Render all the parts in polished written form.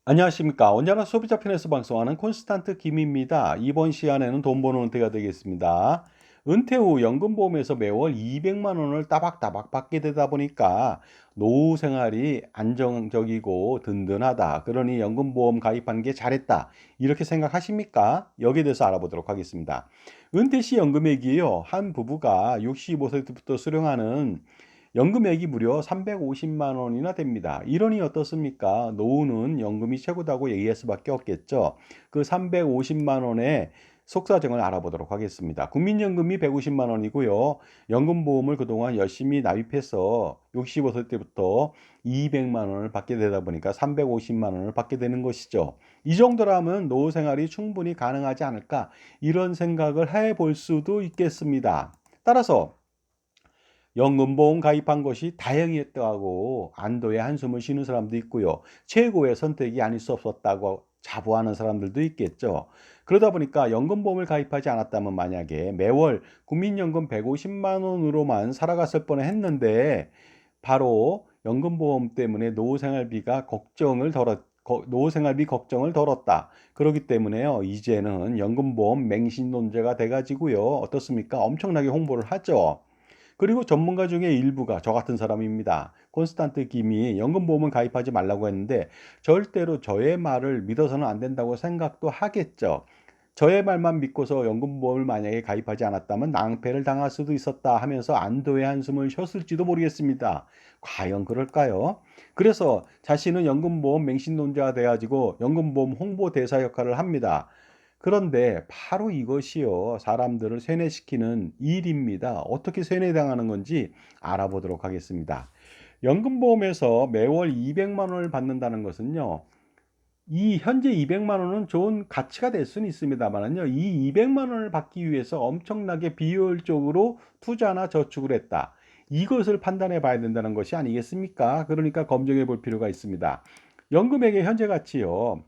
안녕하십니까. 언제나 소비자 편에서 방송하는 콘스탄트 김입니다. 이번 시간에는 돈 버는 은퇴가 되겠습니다. 은퇴 후 연금보험에서 매월 200만 원을 따박따박 받게 되다 보니까 노후 생활이 안정적이고 든든하다. 그러니 연금보험 가입한 게 잘했다. 이렇게 생각하십니까? 여기에 대해서 알아보도록 하겠습니다. 은퇴 시 연금액이요. 한 부부가 65세부터 수령하는 연금액이 무려 350만 원이나 됩니다. 이러니 어떻습니까? 노후는 연금이 최고다고 얘기할 수밖에 없겠죠. 그 350만 원의 속사정을 알아보도록 하겠습니다. 국민연금이 150만 원이고요. 연금보험을 그동안 열심히 납입해서 65세 때부터 200만 원을 받게 되다 보니까 350만 원을 받게 되는 것이죠. 이 정도라면 노후 생활이 충분히 가능하지 않을까? 이런 생각을 해볼 수도 있겠습니다. 따라서 연금보험 가입한 것이 다행이었다고 안도의 한숨을 쉬는 사람도 있고요. 최고의 선택이 아닐 수 없었다고 자부하는 사람들도 있겠죠. 그러다 보니까 연금보험을 가입하지 않았다면 만약에 매월 국민연금 150만 원으로만 살아갔을 뻔했는데 바로 연금보험 때문에 노후생활비 걱정을 덜었다. 그렇기 때문에요. 이제는 연금보험 맹신론자가 돼가지고요. 어떻습니까? 엄청나게 홍보를 하죠. 그리고 전문가 중에 일부가 저 같은 사람입니다. 콘스탄트 김이 연금보험을 가입하지 말라고 했는데 절대로 저의 말을 믿어서는 안 된다고 생각도 하겠죠. 저의 말만 믿고서 연금보험을 만약에 가입하지 않았다면 낭패를 당할 수도 있었다 하면서 안도의 한숨을 쉬었을지도 모르겠습니다. 과연 그럴까요? 그래서 자신은 연금보험 맹신론자가 돼가지고 연금보험 홍보대사 역할을 합니다. 그런데 바로 이것이요, 사람들을 세뇌시키는 일입니다. 어떻게 세뇌당하는 건지 알아보도록 하겠습니다. 연금보험에서 매월 200만 원을 받는다는 것은요, 이 현재 200만 원은 좋은 가치가 될 수는 있습니다만은요, 이 200만 원을 받기 위해서 엄청나게 비효율적으로 투자나 저축을 했다. 이것을 판단해 봐야 된다는 것이 아니겠습니까? 그러니까 검증해 볼 필요가 있습니다. 연금액의 현재 가치요,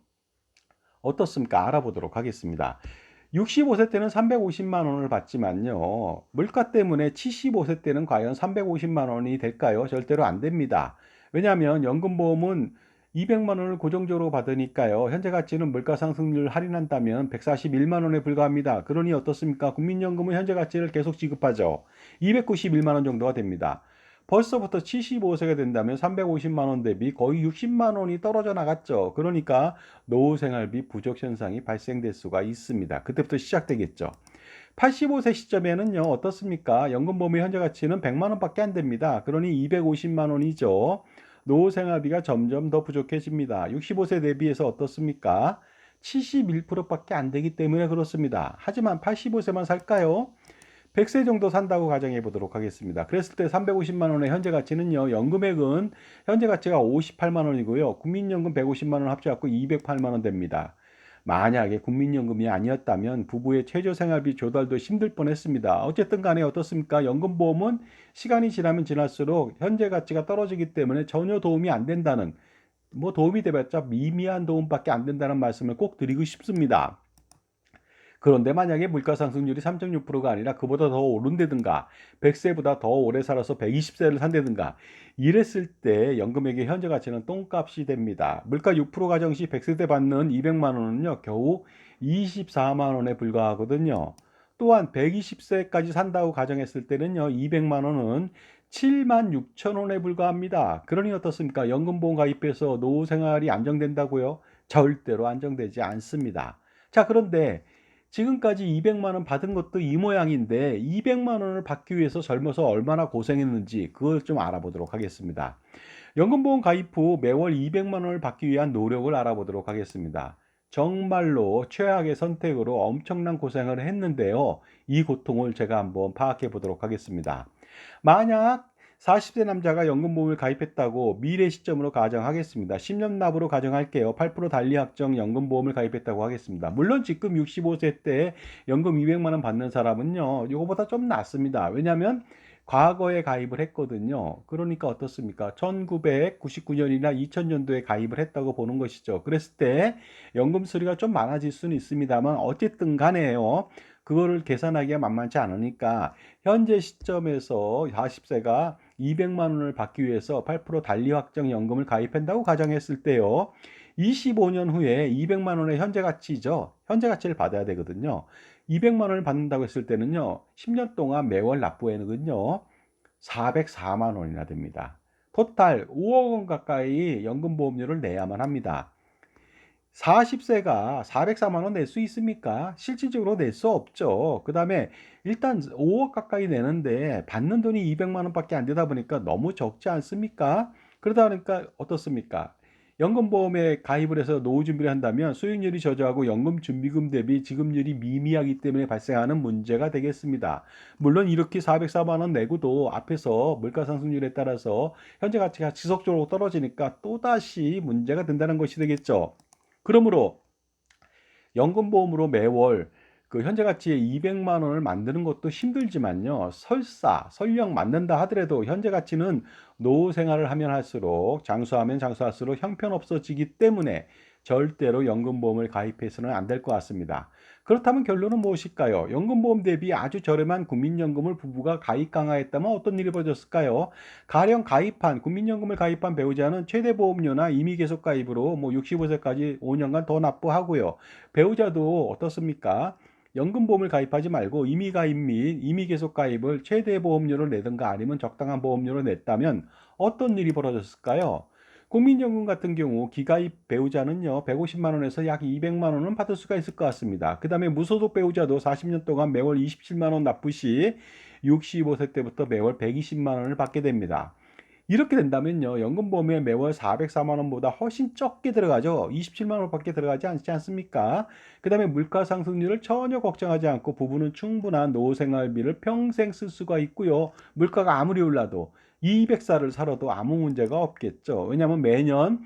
어떻습니까? 알아보도록 하겠습니다. 65세 때는 350만 원을 받지만요. 물가 때문에 75세 때는 과연 350만 원이 될까요? 절대로 안 됩니다. 왜냐하면 연금보험은 200만 원을 고정적으로 받으니까요. 현재 가치는 물가 상승률 할인한다면 141만 원에 불과합니다. 그러니 어떻습니까? 국민연금은 현재 가치를 계속 지급하죠. 291만 원 정도가 됩니다. 벌써부터 75세가 된다면 350만 원 대비 거의 60만 원이 떨어져 나갔죠. 그러니까 노후 생활비 부족 현상이 발생될 수가 있습니다. 그때부터 시작되겠죠. 85세 시점에는요, 어떻습니까? 연금보험의 현재 가치는 100만 원밖에 안 됩니다. 그러니 250만 원이죠. 노후 생활비가 점점 더 부족해집니다. 65세 대비해서 어떻습니까? 71%밖에 안 되기 때문에 그렇습니다. 하지만 85세만 살까요? 100세 정도 산다고 가정해 보도록 하겠습니다. 그랬을 때 350만 원의 현재 가치는요. 연금액은 현재 가치가 58만 원이고요. 국민연금 150만 원 합쳐갖고 208만 원 됩니다. 만약에 국민연금이 아니었다면 부부의 최저생활비 조달도 힘들 뻔했습니다. 어쨌든 간에 어떻습니까? 연금보험은 시간이 지나면 지날수록 현재 가치가 떨어지기 때문에 전혀 도움이 안 된다는, 뭐 도움이 돼봤자 미미한 도움밖에 안 된다는 말씀을 꼭 드리고 싶습니다. 그런데 만약에 물가 상승률이 3.6%가 아니라 그보다 더 오른다든가 100세보다 더 오래 살아서 120세를 산다든가 이랬을 때 연금액의 현재 가치는 똥값이 됩니다. 물가 6% 가정 시 100세 때 받는 200만 원은요, 겨우 24만 원에 불과하거든요. 또한 120세까지 산다고 가정했을 때는요, 200만 원은 7만 6천 원에 불과합니다. 그러니 어떻습니까? 연금보험 가입해서 노후 생활이 안정된다고요? 절대로 안정되지 않습니다. 자, 그런데 지금까지 200만 원 받은 것도 이 모양인데 200만 원을 받기 위해서 젊어서 얼마나 고생했는지 그걸 좀 알아보도록 하겠습니다. 연금보험 가입 후 매월 200만 원을 받기 위한 노력을 알아보도록 하겠습니다. 정말로 최악의 선택으로 엄청난 고생을 했는데요. 이 고통을 제가 한번 파악해 보도록 하겠습니다. 만약 40세 남자가 연금보험을 가입했다고 미래 시점으로 가정하겠습니다. 10년 납으로 가정할게요. 8% 단리 확정 연금보험을 가입했다고 하겠습니다. 물론 지금 65세 때 연금 200만 원 받는 사람은요, 이거보다 좀 낫습니다. 왜냐하면 과거에 가입을 했거든요. 그러니까 어떻습니까? 1999년이나 2000년도에 가입을 했다고 보는 것이죠. 그랬을 때 연금 수리가 좀 많아질 수는 있습니다만 어쨌든 간에요. 그거를 계산하기가 만만치 않으니까 현재 시점에서 40세가 200만 원을 받기 위해서 8% 단리 확정 연금을 가입한다고 가정했을 때요. 25년 후에 200만 원의 현재 가치죠. 현재 가치를 받아야 되거든요. 200만 원을 받는다고 했을 때는요. 10년 동안 매월 납부에는요. 404만 원이나 됩니다. 토탈 5억 원 가까이 연금보험료를 내야만 합니다. 40세가 404만 원 낼 수 있습니까? 실질적으로 낼 수 없죠. 그다음에 일단 5억 가까이 내는데 받는 돈이 200만 원밖에 안 되다 보니까 너무 적지 않습니까? 그러다 보니까 어떻습니까? 연금보험에 가입을 해서 노후 준비를 한다면 수익률이 저조하고 연금 준비금 대비 지급률이 미미하기 때문에 발생하는 문제가 되겠습니다. 물론 이렇게 404만 원 내고도 앞에서 물가 상승률에 따라서 현재 가치가 지속적으로 떨어지니까 또다시 문제가 된다는 것이 되겠죠. 그러므로 연금보험으로 매월 그 현재 가치의 200만 원을 만드는 것도 힘들지만요. 설령 만든다 하더라도 현재 가치는 노후 생활을 하면 할수록 장수하면 장수할수록 형편없어지기 때문에 절대로 연금보험을 가입해서는 안 될 것 같습니다. 그렇다면 결론은 무엇일까요? 연금보험 대비 아주 저렴한 국민연금을 부부가 가입 강화했다면 어떤 일이 벌어졌을까요? 가령 국민연금을 가입한 배우자는 최대 보험료나 임의 계속 가입으로 65세까지 5년간 더 납부하고요. 배우자도 어떻습니까? 연금보험을 가입하지 말고 임의 가입 및 임의 계속 가입을 최대 보험료를 내든가 아니면 적당한 보험료를 냈다면 어떤 일이 벌어졌을까요? 국민연금 같은 경우 기가입 배우자는요 150만 원에서 약 200만 원은 받을 수가 있을 것 같습니다. 그 다음에 무소속 배우자도 40년 동안 매월 27만 원 납부 시 65세 때부터 매월 120만 원을 받게 됩니다. 이렇게 된다면요 연금보험에 매월 404만 원보다 훨씬 적게 들어가죠. 27만 원밖에 들어가지 않지 않습니까? 그 다음에 물가 상승률을 전혀 걱정하지 않고 부부는 충분한 노후 생활비를 평생 쓸 수가 있고요. 물가가 아무리 올라도 200살을 살아도 아무 문제가 없겠죠. 왜냐하면 매년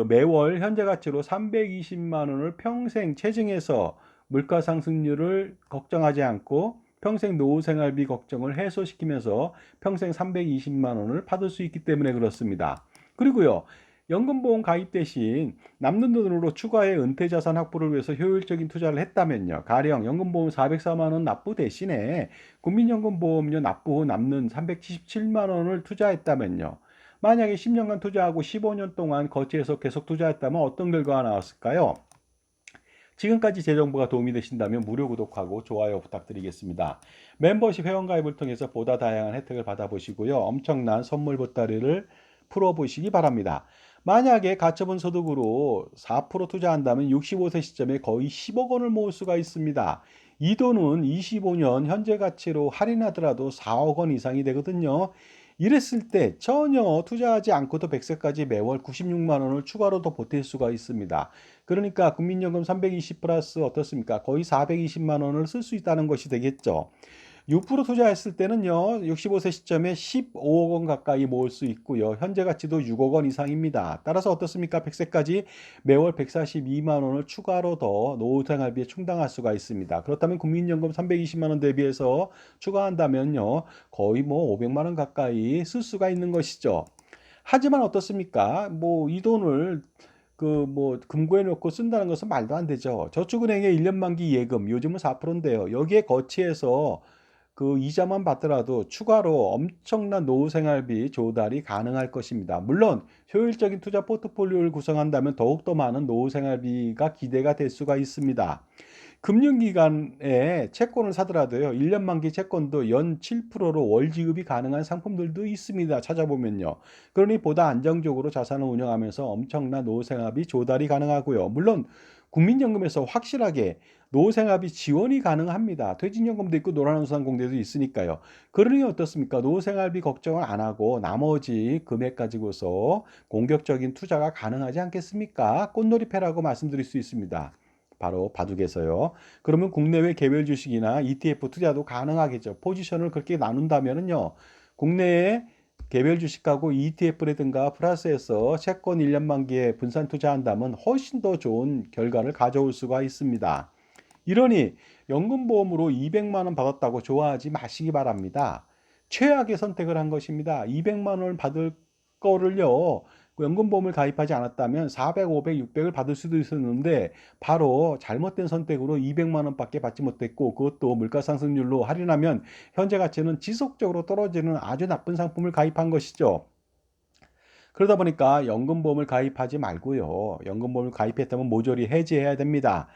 매월 현재 가치로 320만 원을 평생 체증해서 물가 상승률을 걱정하지 않고 평생 노후 생활비 걱정을 해소시키면서 평생 320만 원을 받을 수 있기 때문에 그렇습니다. 그리고요. 연금보험 가입 대신 남는 돈으로 추가의 은퇴자산 확보를 위해서 효율적인 투자를 했다면요. 가령 연금보험 404만 원 납부 대신에 국민연금보험료 납부 후 남는 377만 원을 투자했다면요. 만약에 10년간 투자하고 15년 동안 거치해서 계속 투자했다면 어떤 결과가 나왔을까요? 지금까지 제 정보가 도움이 되신다면 무료 구독하고 좋아요 부탁드리겠습니다. 멤버십 회원가입을 통해서 보다 다양한 혜택을 받아보시고요. 엄청난 선물 보따리를 풀어보시기 바랍니다. 만약에 가처분 소득으로 4% 투자한다면 65세 시점에 거의 10억 원을 모을 수가 있습니다. 이 돈은 25년 현재 가치로 할인하더라도 4억 원 이상이 되거든요. 이랬을 때 전혀 투자하지 않고도 100세까지 매월 96만 원을 추가로 더 보탤 수가 있습니다. 그러니까 국민연금 320 플러스 어떻습니까? 거의 420만 원을 쓸 수 있다는 것이 되겠죠. 6% 투자했을 때는요, 65세 시점에 15억 원 가까이 모을 수 있고요. 현재 가치도 6억 원 이상입니다. 따라서 어떻습니까? 100세까지 매월 142만 원을 추가로 더 노후 생활비에 충당할 수가 있습니다. 그렇다면 국민연금 320만 원 대비해서 추가한다면요, 거의 500만 원 가까이 쓸 수가 있는 것이죠. 하지만 어떻습니까? 이 돈을 금고에 넣고 쓴다는 것은 말도 안 되죠. 저축은행의 1년 만기 예금, 요즘은 4%인데요. 여기에 거치해서 이자만 받더라도 추가로 엄청난 노후 생활비 조달이 가능할 것입니다. 물론 효율적인 투자 포트폴리오를 구성한다면 더욱더 많은 노후 생활비가 기대가 될 수가 있습니다. 금융기관에 채권을 사더라도요. 1년 만기 채권도 연 7%로 월 지급이 가능한 상품들도 있습니다. 찾아보면요. 그러니 보다 안정적으로 자산을 운영하면서 엄청난 노후 생활비 조달이 가능하고요. 물론 국민연금에서 확실하게 노후 생활비 지원이 가능합니다. 퇴직연금도 있고 노란우산공제도 있으니까요. 그러니 어떻습니까? 노후 생활비 걱정을 안 하고 나머지 금액 가지고서 공격적인 투자가 가능하지 않겠습니까? 꽃놀이패라고 말씀드릴 수 있습니다. 바로 바둑에서요. 그러면 국내외 개별 주식이나 ETF 투자도 가능하겠죠. 포지션을 그렇게 나눈다면은요. 국내에 개별 주식하고 ETF라든가 플러스해서 채권 1년 만기에 분산 투자한다면 훨씬 더 좋은 결과를 가져올 수가 있습니다. 이러니 연금보험으로 200만 원 받았다고 좋아하지 마시기 바랍니다. 최악의 선택을 한 것입니다. 200만 원을 받을 거를요. 연금보험을 가입하지 않았다면 400, 500, 600을 받을 수도 있었는데 바로 잘못된 선택으로 200만 원밖에 받지 못했고 그것도 물가상승률로 할인하면 현재 가치는 지속적으로 떨어지는 아주 나쁜 상품을 가입한 것이죠. 그러다 보니까 연금보험을 가입하지 말고요. 연금보험을 가입했다면 모조리 해지해야 됩니다.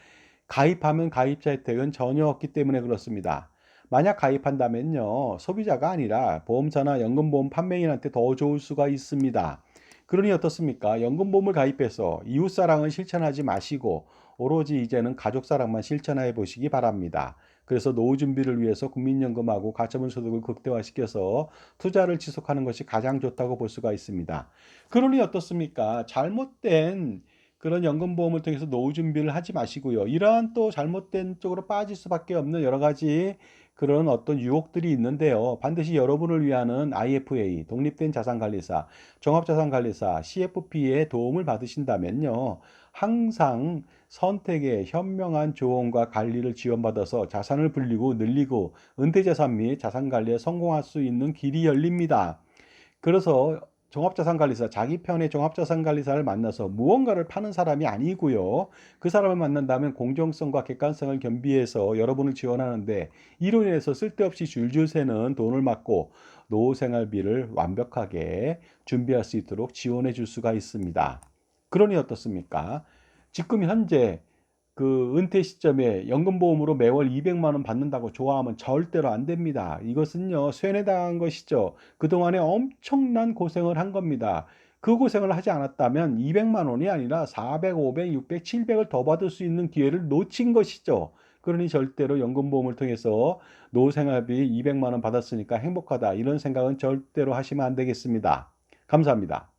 가입하면 가입자 혜택은 전혀 없기 때문에 그렇습니다. 만약 가입한다면요, 소비자가 아니라 보험사나 연금보험 판매인한테 더 좋을 수가 있습니다. 그러니 어떻습니까? 연금보험을 가입해서 이웃사랑은 실천하지 마시고 오로지 이제는 가족사랑만 실천해 보시기 바랍니다. 그래서 노후 준비를 위해서 국민연금하고 가처분 소득을 극대화시켜서 투자를 지속하는 것이 가장 좋다고 볼 수가 있습니다. 그러니 어떻습니까? 잘못된 그런 연금보험을 통해서 노후 준비를 하지 마시고요. 이러한 또 잘못된 쪽으로 빠질 수밖에 없는 여러 가지 그런 어떤 유혹들이 있는데요. 반드시 여러분을 위하는 IFA, 독립된 자산관리사, 종합자산관리사, CFP의 도움을 받으신다면요. 항상 선택에 현명한 조언과 관리를 지원받아서 자산을 불리고 늘리고 은퇴자산 및 자산관리에 성공할 수 있는 길이 열립니다. 그래서 종합자산관리사, 자기 편의 종합자산관리사를 만나서 무언가를 파는 사람이 아니고요. 그 사람을 만난다면 공정성과 객관성을 겸비해서 여러분을 지원하는데 이로 인해서 쓸데없이 줄줄 새는 돈을 막고 노후 생활비를 완벽하게 준비할 수 있도록 지원해 줄 수가 있습니다. 그러니 어떻습니까? 지금 현재 그 은퇴 시점에 연금보험으로 매월 200만 원 받는다고 좋아하면 절대로 안 됩니다. 이것은요, 쇠뇌당한 것이죠. 그동안에 엄청난 고생을 한 겁니다. 그 고생을 하지 않았다면 200만 원이 아니라 400, 500, 600, 700을 더 받을 수 있는 기회를 놓친 것이죠. 그러니 절대로 연금보험을 통해서 노후생활비 200만 원 받았으니까 행복하다. 이런 생각은 절대로 하시면 안 되겠습니다. 감사합니다.